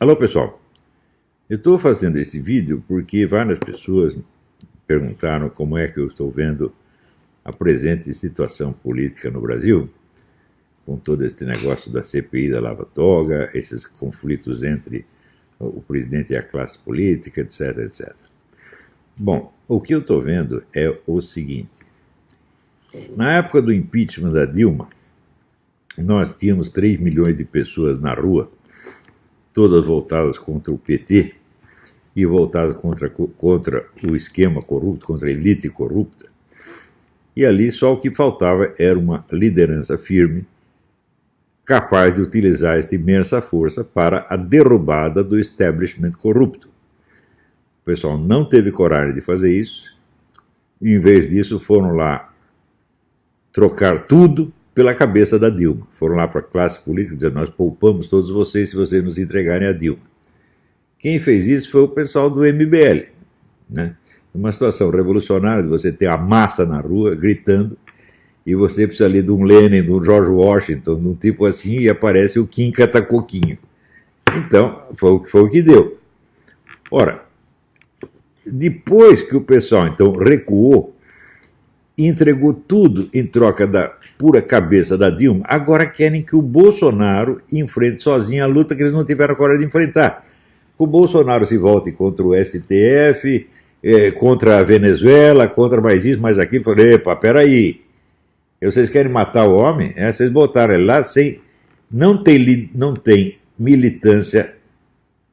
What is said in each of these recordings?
Alô, pessoal. Eu estou fazendo esse vídeo porque várias pessoas perguntaram como é que eu estou vendo a presente situação política no Brasil, com todo este negócio da CPI da Lava Toga, esses conflitos entre o presidente e a classe política, etc, etc. Bom, o que eu estou vendo é o seguinte. Na época do impeachment da Dilma, nós tínhamos 3 milhões de pessoas na rua, todas voltadas contra o PT e voltadas contra o esquema corrupto, contra a elite corrupta. E ali só o que faltava era uma liderança firme, capaz de utilizar esta imensa força para a derrubada do establishment corrupto. O pessoal não teve coragem de fazer isso, e em vez disso foram lá trocar tudo pela cabeça da Dilma. Foram lá para a classe política dizer, nós poupamos todos vocês se vocês nos entregarem a Dilma. Quem fez isso foi o pessoal do MBL, né? Uma situação revolucionária de você ter a massa na rua gritando e você precisa ali de um Lenin, de um George Washington, de um tipo assim, e aparece o Kim Catacoquinho. Então, foi o que deu. Ora, depois que o pessoal então recuou, entregou tudo em troca da pura cabeça da Dilma, agora querem que o Bolsonaro enfrente sozinho a luta que eles não tiveram coragem de enfrentar. Que o Bolsonaro se volte contra o STF, contra a Venezuela, contra mais isso, mais aquilo. Falei, epa, peraí, vocês querem matar o homem? Vocês botaram ele lá sem... Não tem militância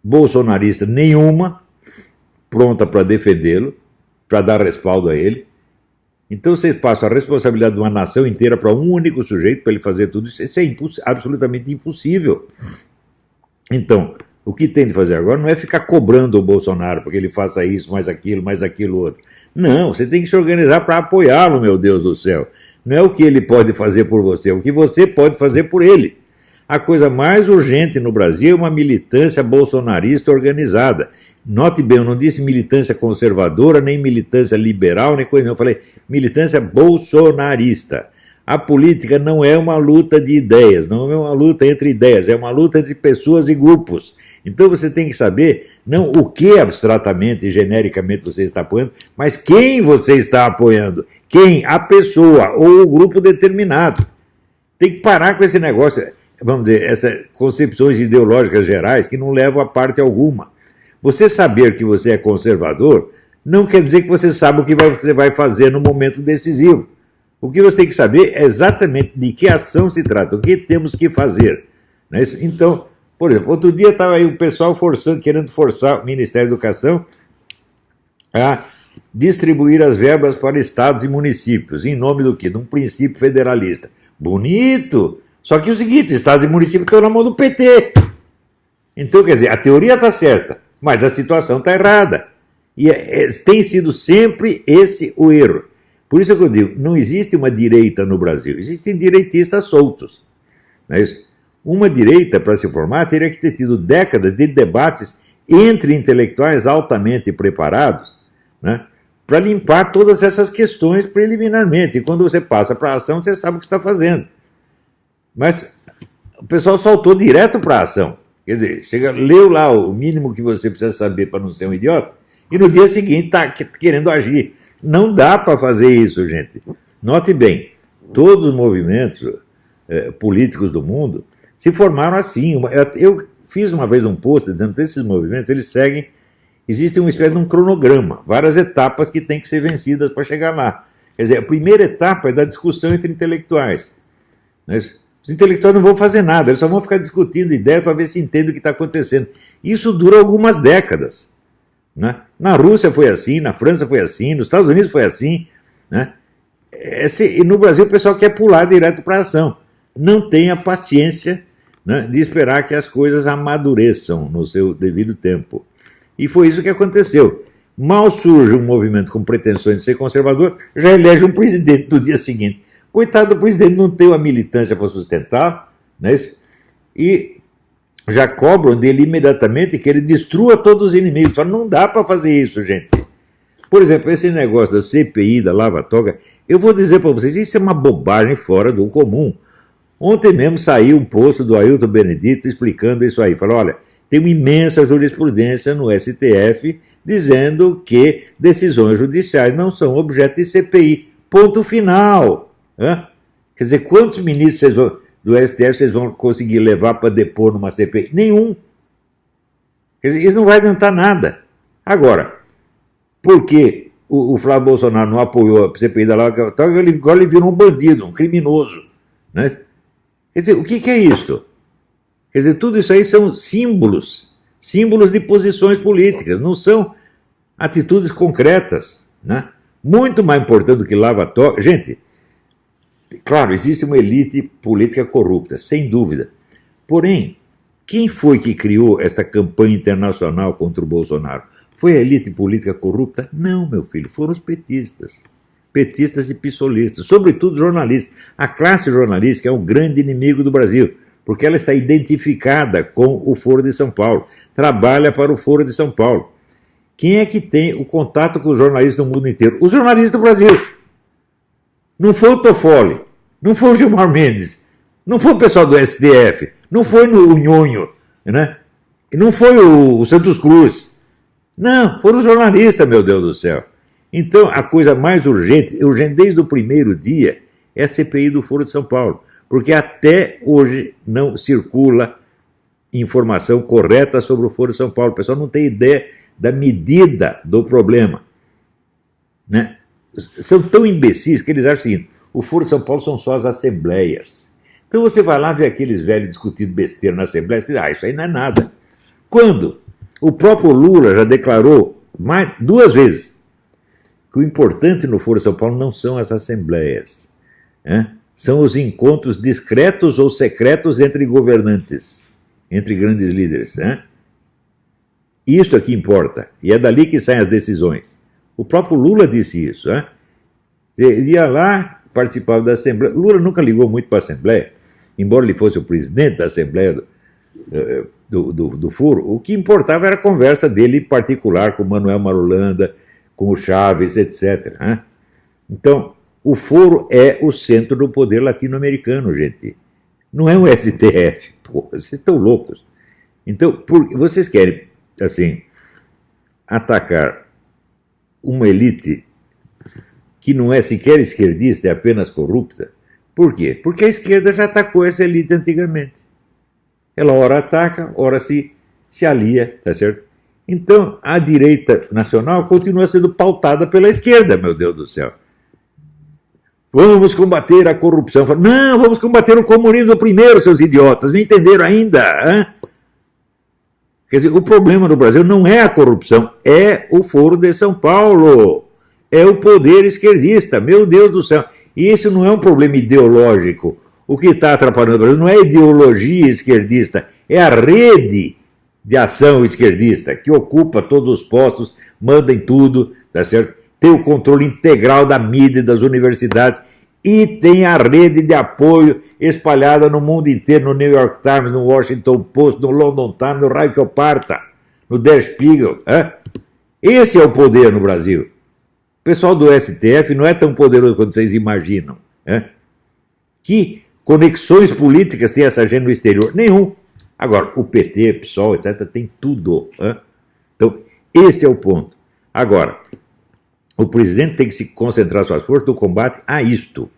bolsonarista nenhuma pronta para defendê-lo, para dar respaldo a ele. Então vocês passam a responsabilidade de uma nação inteira para um único sujeito, para ele fazer tudo isso. Isso é absolutamente impossível. Então, o que tem de fazer agora não é ficar cobrando o Bolsonaro porque ele faça isso, mais aquilo, outro. Não, você tem que se organizar para apoiá-lo, meu Deus do céu. Não é o que ele pode fazer por você, é o que você pode fazer por ele. A coisa mais urgente no Brasil é uma militância bolsonarista organizada. Note bem, eu não disse militância conservadora, nem militância liberal, nem coisa, não. Eu falei militância bolsonarista. A política não é uma luta de ideias, não é uma luta entre ideias, é uma luta entre pessoas e grupos. Então você tem que saber, não o que abstratamente e genericamente você está apoiando, mas quem você está apoiando. Quem? A pessoa ou o grupo determinado. Tem que parar com esse negócio, vamos dizer, essas concepções ideológicas gerais que não levam a parte alguma. Você saber que você é conservador não quer dizer que você sabe o que você vai fazer no momento decisivo. O que você tem que saber é exatamente de que ação se trata, o que temos que fazer. Então, por exemplo, outro dia estava aí o pessoal querendo forçar o Ministério da Educação a distribuir as verbas para estados e municípios, em nome do quê? De um princípio federalista. Bonito! Só que é o seguinte, estados e municípios estão na mão do PT. Então, quer dizer, a teoria está certa, mas a situação está errada. E tem sido sempre esse o erro. Por isso que eu digo, não existe uma direita no Brasil, existem direitistas soltos. Não é isso? Uma direita, para se formar, teria que ter tido décadas de debates entre intelectuais altamente preparados, né, para limpar todas essas questões preliminarmente. E quando você passa para a ação, você sabe o que está fazendo. Mas o pessoal saltou direto para a ação. Quer dizer, leu lá o mínimo que você precisa saber para não ser um idiota, e no dia seguinte está querendo agir. Não dá para fazer isso, gente. Note bem, todos os movimentos políticos do mundo se formaram assim. Eu fiz uma vez um post dizendo que esses movimentos, eles seguem, existe uma espécie de um cronograma, várias etapas que têm que ser vencidas para chegar lá. Quer dizer, a primeira etapa é da discussão entre intelectuais. Os intelectuais não vão fazer nada, eles só vão ficar discutindo ideias para ver se entendem o que está acontecendo. Isso dura algumas décadas. Né? Na Rússia foi assim, na França foi assim, nos Estados Unidos foi assim. Né? E no Brasil o pessoal quer pular direto para a ação. Não tem a paciência, né, de esperar que as coisas amadureçam no seu devido tempo. E foi isso que aconteceu. Mal surge um movimento com pretensões de ser conservador, já elege um presidente no dia seguinte. Coitado do presidente, não tem uma militância para sustentar, né? E já cobram dele imediatamente que ele destrua todos os inimigos. Só não dá para fazer isso, gente. Por exemplo, esse negócio da CPI, da Lava Toga, eu vou dizer para vocês, isso é uma bobagem fora do comum. Ontem mesmo saiu um post do Ailton Benedito explicando isso aí. Falou, olha, tem uma imensa jurisprudência no STF dizendo que decisões judiciais não são objeto de CPI. Ponto final. Quer dizer, quantos ministros do STF vocês vão conseguir levar para depor numa CPI? Nenhum. Quer dizer, isso não vai adiantar nada. Agora, por que o Flávio Bolsonaro não apoiou a CPI da Lava Jato? Agora ele virou um bandido, um criminoso. Né? Quer dizer, o que é isto? Quer dizer, tudo isso aí são símbolos de posições políticas, não são atitudes concretas. Né? Muito mais importante do que lava-toga. Gente, claro, existe uma elite política corrupta, sem dúvida. Porém, quem foi que criou essa campanha internacional contra o Bolsonaro? Foi a elite política corrupta? Não, meu filho, foram os petistas. Petistas e pissolistas, sobretudo jornalistas. A classe jornalística é um grande inimigo do Brasil, porque ela está identificada com o Foro de São Paulo, trabalha para o Foro de São Paulo. Quem é que tem o contato com os jornalistas do mundo inteiro? Os jornalistas do Brasil. Não foi o Toffoli, não foi o Gilmar Mendes, não foi o pessoal do STF, não foi o Nhonho, né? Não foi o Santos Cruz. Não, foram os jornalistas, meu Deus do céu. Então, a coisa mais urgente desde o primeiro dia, é a CPI do Foro de São Paulo. Porque até hoje não circula informação correta sobre o Foro de São Paulo. O pessoal não tem ideia da medida do problema. Né? São tão imbecis que eles acham o seguinte: o Foro de São Paulo são só as assembleias. Então você vai lá ver aqueles velhos discutindo besteira na Assembleia e diz, isso aí não é nada. Quando o próprio Lula já declarou duas vezes que o importante no Foro de São Paulo não são as assembleias, são os encontros discretos ou secretos entre governantes, entre grandes líderes. Isso aqui importa, e é dali que saem as decisões. O próprio Lula disse isso. Ele ia lá, participava da Assembleia. Lula nunca ligou muito para a Assembleia, embora ele fosse o presidente da Assembleia do Foro. O que importava era a conversa dele em particular com o Manuel Marulanda, com o Chaves, etc. Então, o Foro é o centro do poder latino-americano, gente. Não é um STF. Pô, vocês estão loucos. Então, vocês querem, assim, atacar uma elite que não é sequer esquerdista, é apenas corrupta. Por quê? Porque a esquerda já atacou essa elite antigamente. Ela ora ataca, ora se alia, tá certo? Então, a direita nacional continua sendo pautada pela esquerda, meu Deus do céu. Vamos combater a corrupção. Não, vamos combater o comunismo primeiro, seus idiotas. Não entenderam ainda? Quer dizer, o problema no Brasil não é a corrupção, é o Foro de São Paulo. É o poder esquerdista, meu Deus do céu. E isso não é um problema ideológico. O que está atrapalhando o Brasil não é a ideologia esquerdista, é a rede de ação esquerdista, que ocupa todos os postos, manda em tudo, tá certo? Tem o controle integral da mídia e das universidades e tem a rede de apoio espalhada no mundo inteiro, no New York Times, no Washington Post, no London Times, no raio que eu parta, no Der Spiegel. Esse é o poder no Brasil. O pessoal do STF não é tão poderoso quanto vocês imaginam. Que conexões políticas tem essa gente no exterior? Nenhum. Agora, o PT, PSOL, etc., tem tudo. Então, este é o ponto. Agora, o presidente tem que se concentrar suas forças no combate a isto.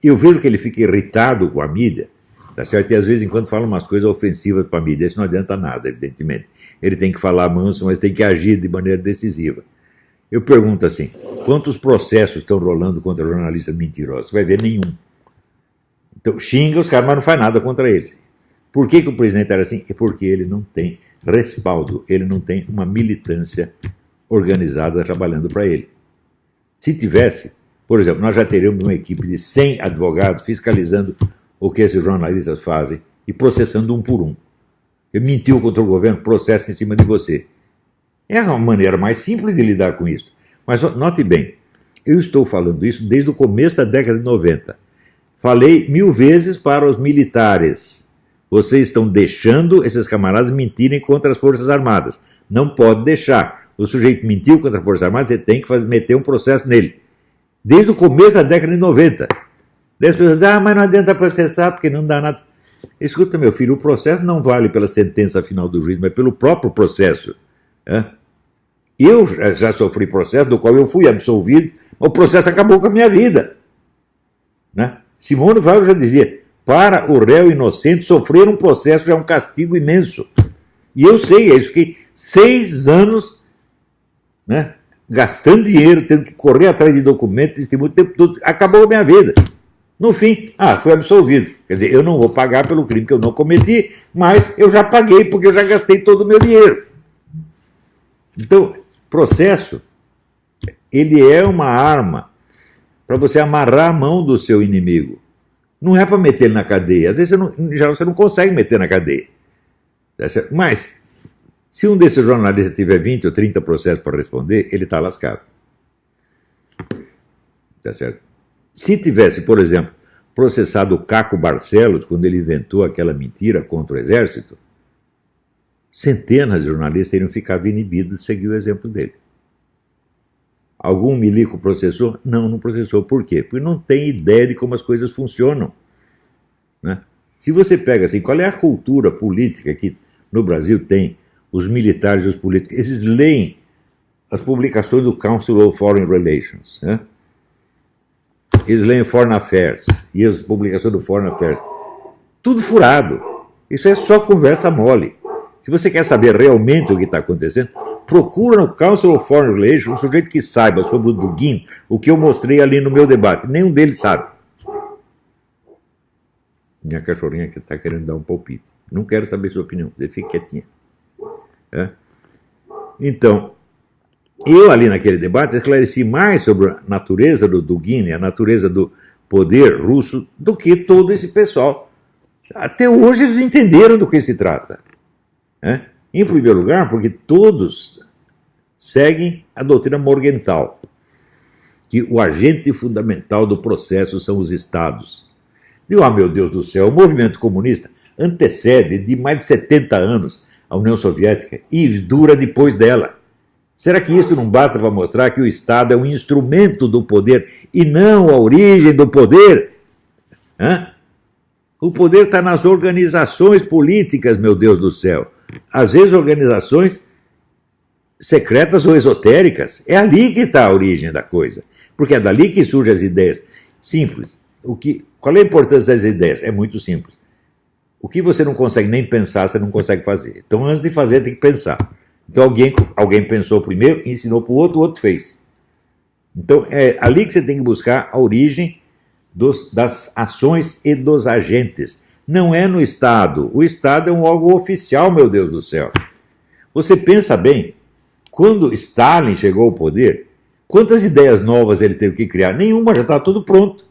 Eu vejo que ele fica irritado com a mídia, tá certo? E às vezes, enquanto fala umas coisas ofensivas para a mídia, isso não adianta nada, evidentemente. Ele tem que falar manso, mas tem que agir de maneira decisiva. Eu pergunto assim, quantos processos estão rolando contra jornalistas mentirosos? Você vai ver nenhum. Então, xinga os caras, mas não faz nada contra eles. Por que o presidente era assim? É porque ele não tem respaldo, ele não tem uma militância organizada trabalhando para ele. Se tivesse, por exemplo, nós já teríamos uma equipe de 100 advogados fiscalizando o que esses jornalistas fazem e processando um por um. Ele mentiu contra o governo, processa em cima de você. É uma maneira mais simples de lidar com isso. Mas note bem, eu estou falando isso desde o começo da década de 90. Falei 1000 vezes para os militares. Vocês estão deixando esses camaradas mentirem contra as Forças Armadas. Não pode deixar. O sujeito mentiu contra as Forças Armadas, você tem que meter um processo nele. Desde o começo da década de 90. Daí as pessoas dizem, mas não adianta processar porque não dá nada. Escuta, meu filho, o processo não vale pela sentença final do juiz, mas pelo próprio processo. Eu já sofri processo do qual eu fui absolvido, o processo acabou com a minha vida. Simone Weil já dizia, para o réu inocente, sofrer um processo já é um castigo imenso. E eu sei, eu fiquei 6 anos gastando dinheiro, tendo que correr atrás de documentos, testemunho, o tempo todo, acabou a minha vida. No fim, fui absolvido. Quer dizer, eu não vou pagar pelo crime que eu não cometi, mas eu já paguei porque eu já gastei todo o meu dinheiro. Então, processo, ele é uma arma para você amarrar a mão do seu inimigo. Não é para meter ele na cadeia. Às vezes você não consegue meter na cadeia. Mas, se um desses jornalistas tiver 20 ou 30 processos para responder, ele está lascado. Tá certo? Se tivesse, por exemplo, processado o Caco Barcelos, quando ele inventou aquela mentira contra o Exército, centenas de jornalistas teriam ficado inibidos de seguir o exemplo dele. Algum milico processou? Não processou. Por quê? Porque não tem ideia de como as coisas funcionam. Se você pega assim, qual é a cultura política que no Brasil tem os militares e os políticos? Eles leem as publicações do Council of Foreign Relations. Eles leem Foreign Affairs e as publicações do Foreign Affairs. Tudo furado. Isso é só conversa mole. Se você quer saber realmente o que está acontecendo, procura no Council of Foreign Relations um sujeito que saiba sobre o Dugin o que eu mostrei ali no meu debate. Nenhum deles sabe. Minha cachorrinha aqui está querendo dar um palpite. Não quero saber sua opinião. Fique quietinha. Então, eu ali naquele debate esclareci mais sobre a natureza do Dugin, a natureza do poder russo, do que todo esse pessoal. Até hoje eles não entenderam do que se trata. Em primeiro lugar, porque todos seguem a doutrina Morgenthau, que o agente fundamental do processo são os estados. Meu Deus do céu, o movimento comunista antecede de mais de 70 anos a União Soviética e dura depois dela. Será que isso não basta para mostrar que o Estado é um instrumento do poder e não a origem do poder? O poder está nas organizações políticas, meu Deus do céu. Às vezes organizações secretas ou esotéricas. É ali que está a origem da coisa. Porque é dali que surgem as ideias. Simples. Qual é a importância das ideias? É muito simples. O que você não consegue nem pensar, você não consegue fazer. Então, antes de fazer, tem que pensar. Então, alguém pensou primeiro, ensinou para o outro fez. Então, é ali que você tem que buscar a origem das ações e dos agentes. Não é no Estado. O Estado é um órgão oficial, meu Deus do céu. Você pensa bem, quando Stalin chegou ao poder, quantas ideias novas ele teve que criar? Nenhuma, já estava tudo pronto.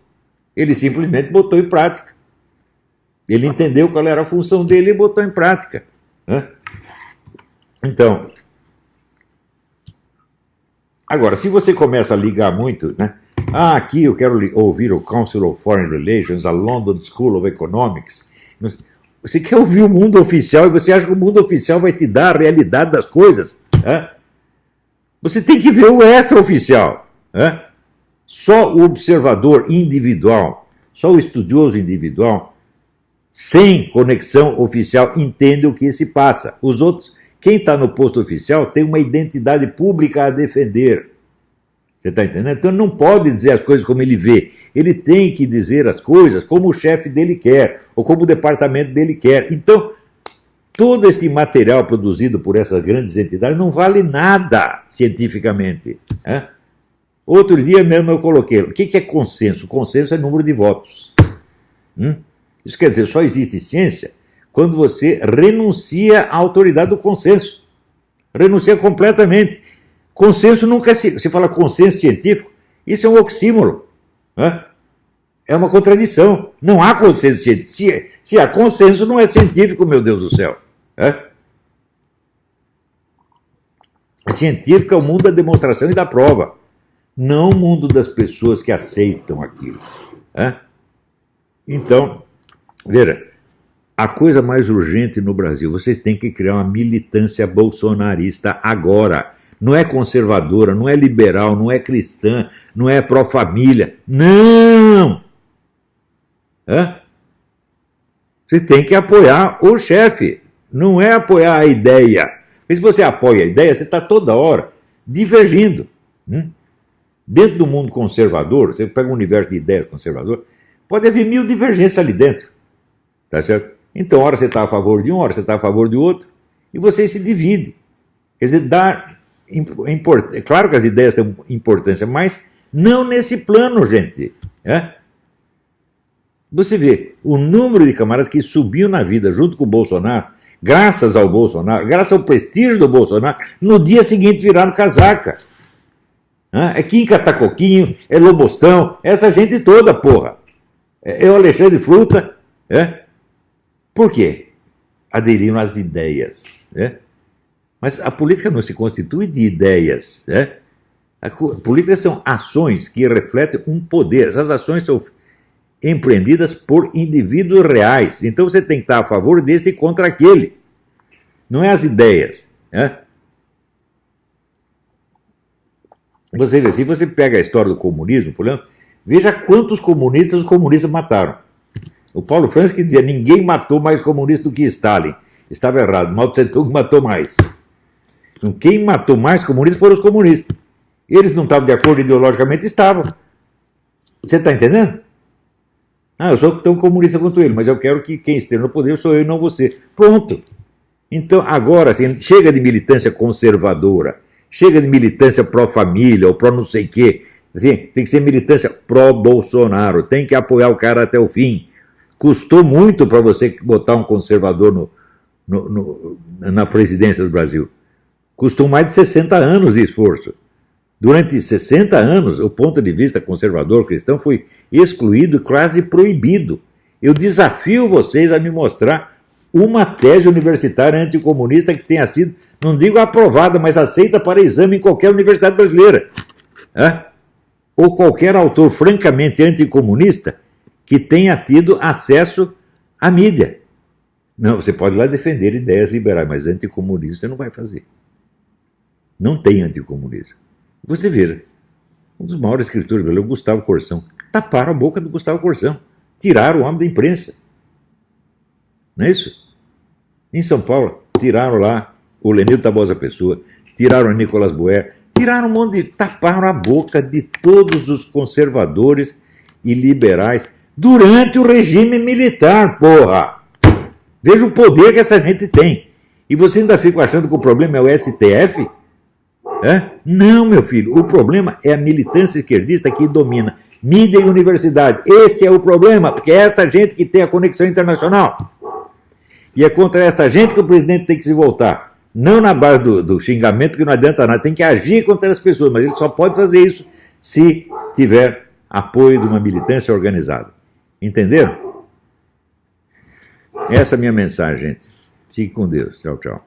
Ele simplesmente botou em prática. Ele entendeu qual era a função dele e botou em prática. Então, agora, se você começa a ligar muito, aqui eu quero ouvir o Council of Foreign Relations, a London School of Economics. Você quer ouvir o mundo oficial e você acha que o mundo oficial vai te dar a realidade das coisas? Você tem que ver o extraoficial. Só o observador individual, só o estudioso individual, sem conexão oficial, entende o que se passa. Os outros, quem está no posto oficial, tem uma identidade pública a defender. Você está entendendo? Então não pode dizer as coisas como ele vê. Ele tem que dizer as coisas como o chefe dele quer, ou como o departamento dele quer. Então, todo este material produzido por essas grandes entidades não vale nada cientificamente. Outro dia mesmo eu coloquei, o que é consenso? Consenso é número de votos. Isso quer dizer, só existe ciência quando você renuncia à autoridade do consenso. Renuncia completamente. Consenso nunca se fala consenso científico, isso é um oxímoro. É uma contradição. Não há consenso científico. Se há consenso, não é científico, meu Deus do céu. Científico é o mundo da demonstração e da prova, não o mundo das pessoas que aceitam aquilo. Então, veja, a coisa mais urgente no Brasil, vocês têm que criar uma militância bolsonarista agora. Não é conservadora, não é liberal, não é cristã, não é pró-família. Não! Você tem que apoiar o chefe, não é apoiar a ideia. Porque se você apoia a ideia, você está toda hora divergindo. Dentro do mundo conservador, você pega um universo de ideias conservador, pode haver 1000 divergências ali dentro. Tá certo? Então, hora você está a favor de um, hora você está a favor de outro, e você se divide. Quer dizer, é claro que as ideias têm importância, mas não nesse plano, gente. Você vê o número de camaradas que subiu na vida junto com o Bolsonaro, graças ao Bolsonaro, graças ao prestígio do Bolsonaro, no dia seguinte viraram casaca. É Kim Catacoquinho, é Lobostão, essa gente toda, porra. É o Alexandre Fruta. Por quê? Aderiram às ideias. Mas a política não se constitui de ideias. A política são ações que refletem um poder. Essas ações são empreendidas por indivíduos reais. Então você tem que estar a favor deste e contra aquele. Não é as ideias. Você vê, se você pega a história do comunismo, por exemplo, veja quantos comunistas os comunistas mataram. O Paulo Francis que dizia, ninguém matou mais comunista do que Stalin. Estava errado, Mao Tse Tung matou mais. Então, quem matou mais comunistas foram os comunistas. Eles não estavam de acordo ideologicamente, estavam. Você está entendendo? Eu sou tão comunista quanto ele, mas eu quero que quem esteja no poder sou eu e não você. Pronto. Então, agora, assim, chega de militância conservadora, chega de militância pró-família ou pró não sei o quê. Assim, tem que ser militância pró-Bolsonaro, tem que apoiar o cara até o fim. Custou muito para você botar um conservador na presidência do Brasil. Custou mais de 60 anos de esforço. Durante 60 anos, o ponto de vista conservador cristão foi excluído e quase proibido. Eu desafio vocês a me mostrar uma tese universitária anticomunista que tenha sido, não digo aprovada, mas aceita para exame em qualquer universidade brasileira. Ou qualquer autor francamente anticomunista que tenha tido acesso à mídia. Não, você pode lá defender ideias liberais, mas anticomunismo você não vai fazer. Não tem anticomunismo. Você veja, um dos maiores escritores brasileiros, Gustavo Corsão, taparam a boca do Gustavo Corsão, tiraram o homem da imprensa. Não é isso? Em São Paulo, tiraram lá o Lenildo Tabosa Pessoa, tiraram o Nicolas Boer, tiraram um monte de... taparam a boca de todos os conservadores e liberais durante o regime militar, porra! Veja o poder que essa gente tem. E você ainda fica achando que o problema é o STF? Não, meu filho, o problema é a militância esquerdista que domina mídia e universidade. Esse é o problema, porque é essa gente que tem a conexão internacional. E é contra essa gente que o presidente tem que se voltar. Não na base do xingamento, que não adianta nada. Tem que agir contra as pessoas, mas ele só pode fazer isso se tiver apoio de uma militância organizada. Entenderam? Essa é a minha mensagem, gente. Fique com Deus. Tchau, tchau.